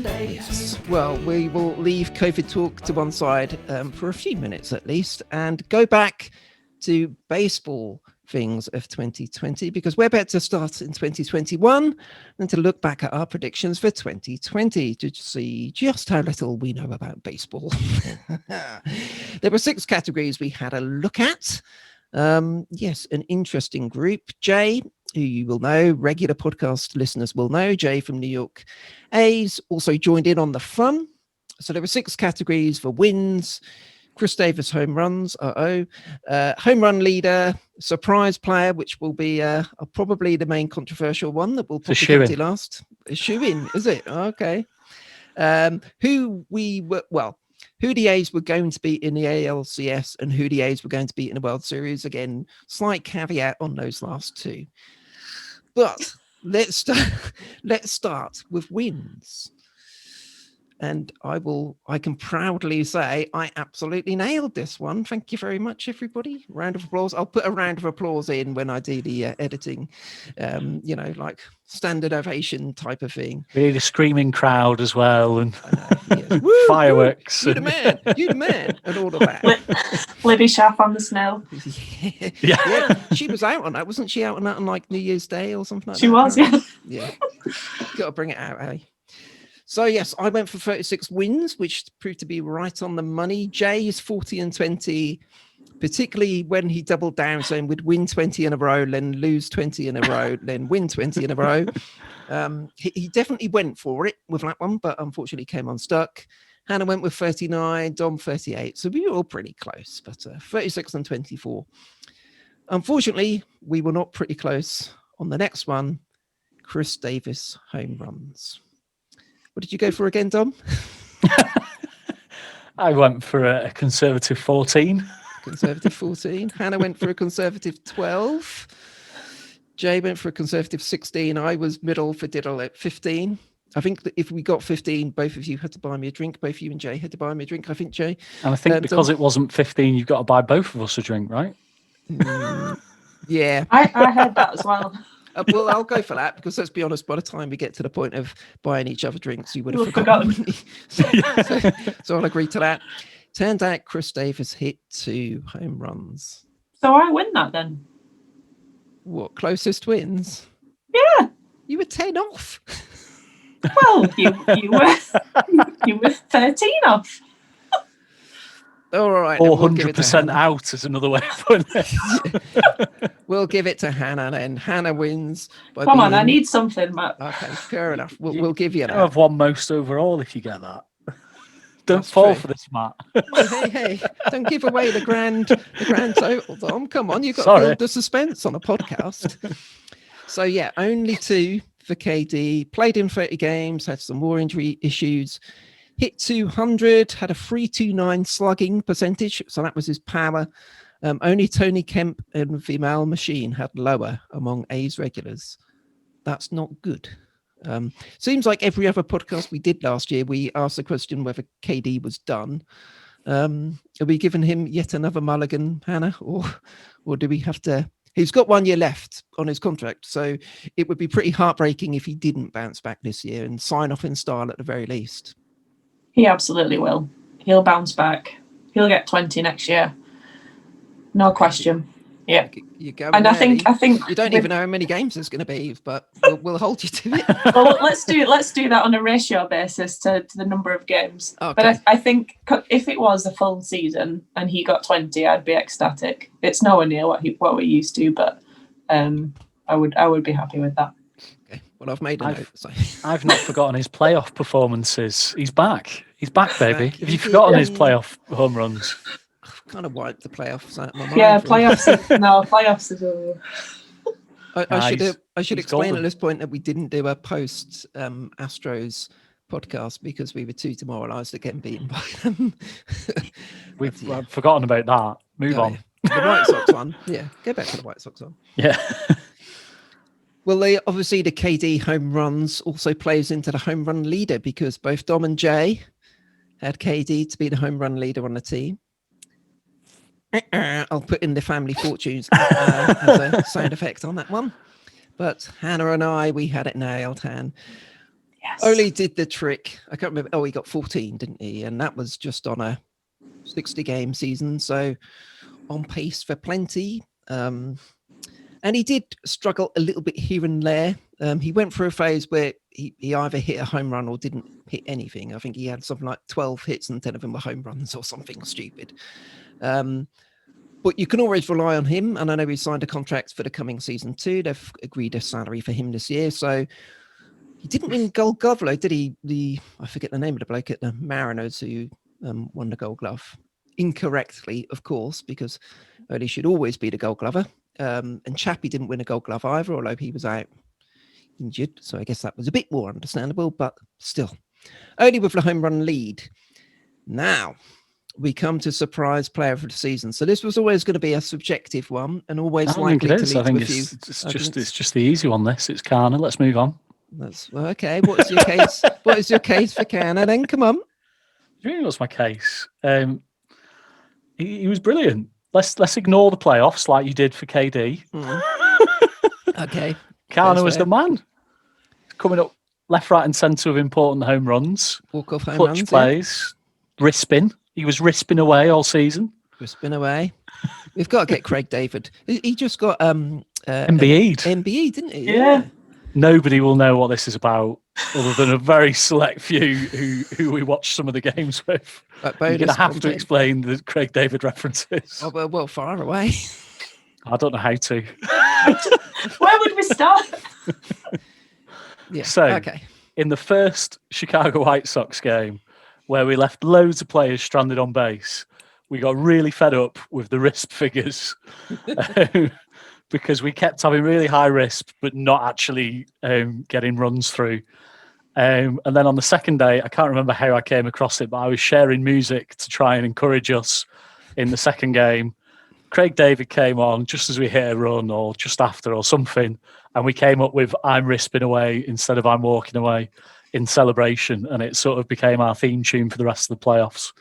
Sundays. Yes. Well, we will leave COVID talk to one side for a few minutes at least and go back to baseball things of 2020, because we're about to start in 2021 and to look back at our predictions for 2020 to see just how little we know about baseball. There were 6 categories we had a look at. Yes, an interesting group. Jay, who you will know, regular podcast listeners will know, Jay from New York A's, also joined in on the fun. So there were 6 categories for wins. Chris Davis home runs, home run leader, surprise player, which will be probably the main controversial one that will probably come to last. A shoe-in, is it? Okay. Who the A's were going to be in the ALCS and who the A's were going to be in the World Series. Again, slight caveat on those last 2. But let's start with wins. And I can proudly say I absolutely nailed this one. Thank you very much, everybody. Round of applause. I'll put a round of applause in when I do the editing, like standard ovation type of thing. We need a screaming crowd as well, and yes. fireworks. You the man, and all of that. Libby Schaff on the snow. Yeah, she was out on that, wasn't she? Out on that on like New Year's Day or something like that. She was, yeah. Yeah. Got to bring it out, eh? So, yes, I went for 36 wins, which proved to be right on the money. Jay is 40 and 20, particularly when he doubled down, saying we'd win 20 in a row, then lose 20 in a row, then win 20 in a row. He definitely went for it with that one, but unfortunately came unstuck. Hannah went with 39, Dom 38. So we were all pretty close, but 36 and 24. Unfortunately, we were not pretty close on the next one, Chris Davis home runs. What did you go for again, Dom? I went for a conservative 14. Conservative 14. Hannah went for a conservative 12. Jay went for a conservative 16. I was middle for diddle at 15. I think that if we got 15, both of you had to buy me a drink. Both you and Jay had to buy me a drink, I think, Jay. And I think because it wasn't 15, you've got to buy both of us a drink, right? Yeah. I heard that as well. Well, I'll go for that because let's be honest, by the time we get to the point of buying each other drinks, you would have forgotten. So I'll agree to that. Turned out Chris Davis hit 2 home runs. So I win that then. What, closest wins? Yeah. You were 10 off. Well, you were 13 off. All right. 400% out is another way of putting it. We'll give it to Hannah then. Hannah wins. Come on, I need something, Matt. Okay, fair enough. We'll give you that. You have won most overall if you get that. Don't fall for this, Matt. Hey, don't give away the grand total, Dom. Come on, you've got to build the suspense on a podcast. So, yeah, only 2 for KD. Played in 30 games, had some more injury issues. Hit 200, had a 329 slugging percentage, so that was his power. Only Tony Kemp and Vimal Machine had lower among A's regulars. That's not good. Seems like every other podcast we did last year, we asked the question whether KD was done. Are we giving him yet another mulligan, Hannah, or do we have to? He's got 1 year left on his contract, so it would be pretty heartbreaking if he didn't bounce back this year and sign off in style at the very least. He absolutely will. He'll bounce back. He'll get 20 next year. No question. Yeah. You go. And I think you don't even know how many games there's going to be, but we'll hold you to it. Well, let's do that on a ratio basis to the number of games. Okay. But I think if it was a full season and he got 20, I'd be ecstatic. It's nowhere near what we're used to, but I would be happy with that. Okay. Well, I've made a note. So. I've not forgotten his playoff performances. He's back. He's back, baby. Have you forgotten his playoff home runs? I've kind of wiped the playoffs out of my mind. Yeah, playoffs is over. I should explain at this point that we didn't do a post Astros podcast because we were too demoralised at getting beaten by them. I've forgotten about that. Move on. The White Sox one. Yeah, go back to the White Sox one. Yeah. Well, obviously the KD home runs also plays into the home run leader because both Dom and Jay had KD to be the home run leader on the team. I'll put in the family fortunes as a sound effect on that one. But Hannah and I, we had it nailed, Han. Yes. Only did the trick. I can't remember. Oh, he got 14, didn't he? And that was just on a 60-game season. So on pace for plenty. And he did struggle a little bit here and there. He went through a phase where he either hit a home run or didn't hit anything. I think he had something like 12 hits and 10 of them were home runs or something stupid. But you can always rely on him. And I know he signed a contract for the coming season too. They've agreed a salary for him this year. So he didn't win Gold Glove, though, did he? I forget the name of the bloke at the Mariners who won the Gold Glove. Incorrectly, of course, because he should always be the Gold Glover. And Chappie didn't win a Gold Glove either, although he was out injured. So I guess that was a bit more understandable, but still. Only with the home run lead. Now, we come to surprise player of the season. So this was always going to be a subjective one and always likely to lead to a few. It's just the easy one, this. It's Kana. Let's move on. That's well, okay. What is your case? What is your case for Kana then? Come on. Really, what's my case? He was brilliant. Let's ignore the playoffs like you did for KD. Okay. Kana was the man. Coming up left, right, and centre of important home runs. Walk-off home clutch runs. plays. Yeah. Risping. He was risping away all season. Risping away. We've got to get Craig David. He just got MBE'd. MBE, didn't he? Yeah. Nobody will know what this is about, other than a very select few who we watch some of the games with. You're going to have to explain the Craig David references. Oh, well, far away. I don't know how to. Where would we start? Yeah. So, okay. In the first Chicago White Sox game, where we left loads of players stranded on base, we got really fed up with the RISP figures. Because we kept having really high risk, but not actually getting runs through. And then on the second day, I can't remember how I came across it, but I was sharing music to try and encourage us in the second game. Craig David came on just as we hit a run or just after or something. And we came up with I'm risping away instead of I'm walking away in celebration. And it sort of became our theme tune for the rest of the playoffs.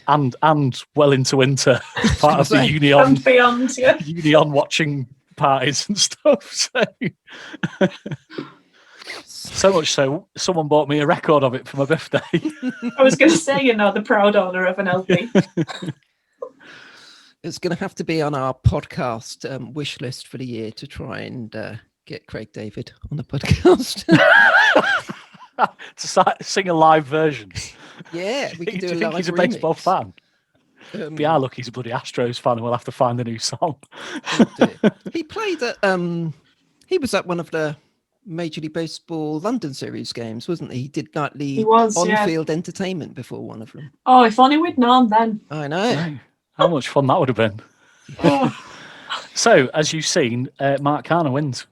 And well into winter, part of the Union and beyond, yeah. Union watching parties and stuff. So much so, someone bought me a record of it for my birthday. I was going to say, the proud owner of an LP. It's going to have to be on our podcast wish list for the year to try and get Craig David on the podcast. To sing a live version. Yeah, we can do a live he's a remix. baseball fan? Look, he's a bloody Astros fan and we'll have to find a new song. He played at he was at one of the Major League Baseball London Series games, wasn't he? He did nightly on-field entertainment before one of them. Oh, if only we'd known then. I know. Right. How much fun that would have been. So, as you've seen, Mark Kana wins.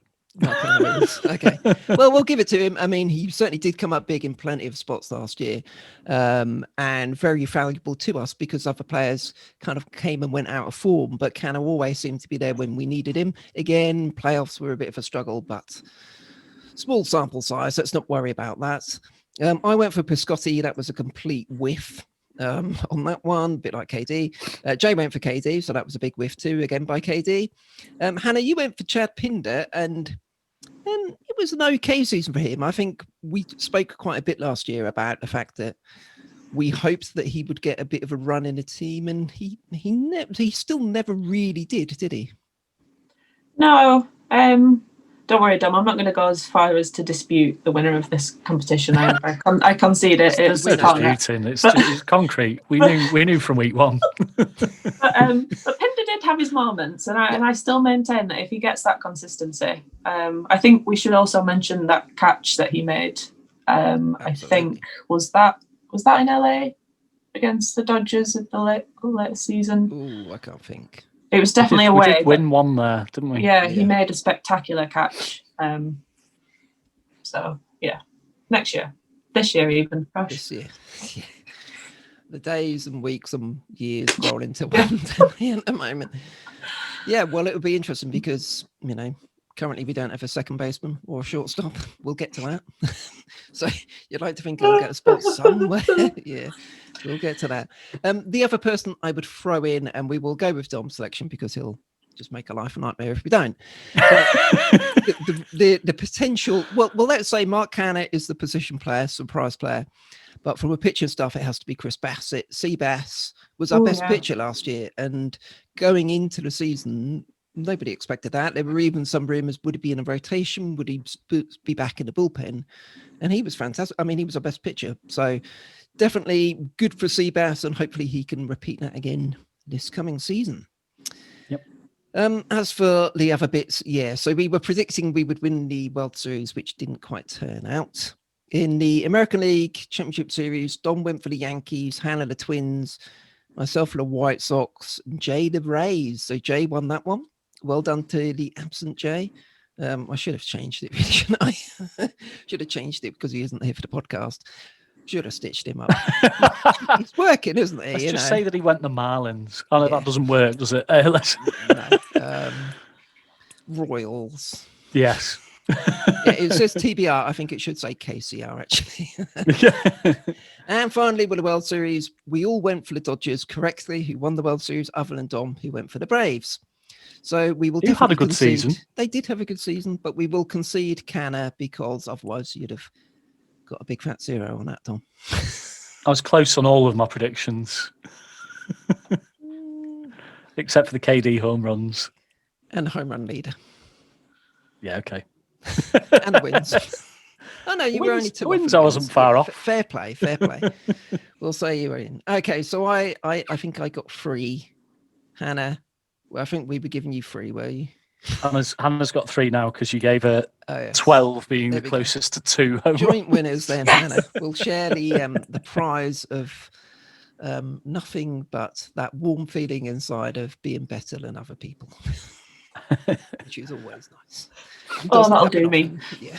Okay. Well, we'll give it to him. I mean, he certainly did come up big in plenty of spots last year, and very valuable to us because other players kind of came and went out of form, but Kana always seemed to be there when we needed him. Again, playoffs were a bit of a struggle, but small sample size. Let's not worry about that. I went for Piscotti. That was a complete whiff on that one, a bit like KD. Jay went for KD, so that was a big whiff too, again by KD. Hannah, you went for Chad Pinder, and it was an okay season for him. I think we spoke quite a bit last year about the fact that we hoped that he would get a bit of a run in the team, and he still never really did he? No. Don't worry, Dom. I'm not going to go as far as to dispute the winner of this competition. I concede it. It's disputing. It's concrete. We knew from week one. But Pinder did have his moments, and I still maintain that if he gets that consistency, I think we should also mention that catch that he made. I think was that in LA against the Dodgers at the late season. Ooh, I can't think. It was definitely we away. did win one there, didn't we? Yeah, he made a spectacular catch. So yeah, next year, this year even. Gosh. This year. Yeah. The days and weeks and years roll into one at the moment. Yeah, well, it would be interesting because currently we don't have a second baseman or a shortstop. We'll get to that. So you'd like to think I'll get a spot somewhere. Yeah, we'll get to that. The other person I would throw in, and we will go with Dom's selection because he'll just make a life a nightmare if we don't. But the potential, well, let's say Mark Canner is the position player, surprise player. But from a pitching stuff, it has to be Chris Bassett. Seabass was our best pitcher last year. And going into the season, nobody expected that. There were even some rumours, would he be in a rotation? Would he be back in the bullpen? And he was fantastic. I mean, he was our best pitcher. So definitely good for Seabass, and hopefully he can repeat that again this coming season. Yep. As for the other bits, so we were predicting we would win the World Series, which didn't quite turn out. In the American League Championship Series, Don went for the Yankees, Hannah the Twins, myself for the White Sox, and Jay the Rays. So Jay won that one. Well done to the absent Jay. I should have changed it, shouldn't I? Should have changed it because he isn't here for the podcast. Should have stitched him up. He's working, isn't he? Let's just say that he went the Marlins. Oh, no, that doesn't work, does it? Royals. Yes. It says TBR. I think it should say KCR, actually. And finally, with the World Series, we all went for the Dodgers correctly, who won the World Series, other than Dom, who went for the Braves. So we will definitely had a good concede. season. They did have a good season, but we will concede Canner because otherwise you'd have got a big fat zero on that, Tom. I was close on all of my predictions. Except for the KD home runs. And the home run leader. Yeah, okay. And the wins. Oh, no, you were only two. Wins, I wasn't far off. Fair play. We'll say you were in. Okay, so I think I got 3. Hannah, well, I think we were giving you 3, were you? Hannah's got 3 now because you gave her 12 being the closest to 2. Joint winners then, Hannah. We'll share the prize of nothing but that warm feeling inside of being better than other people. Which is always nice. Oh, that'll do me. Yeah.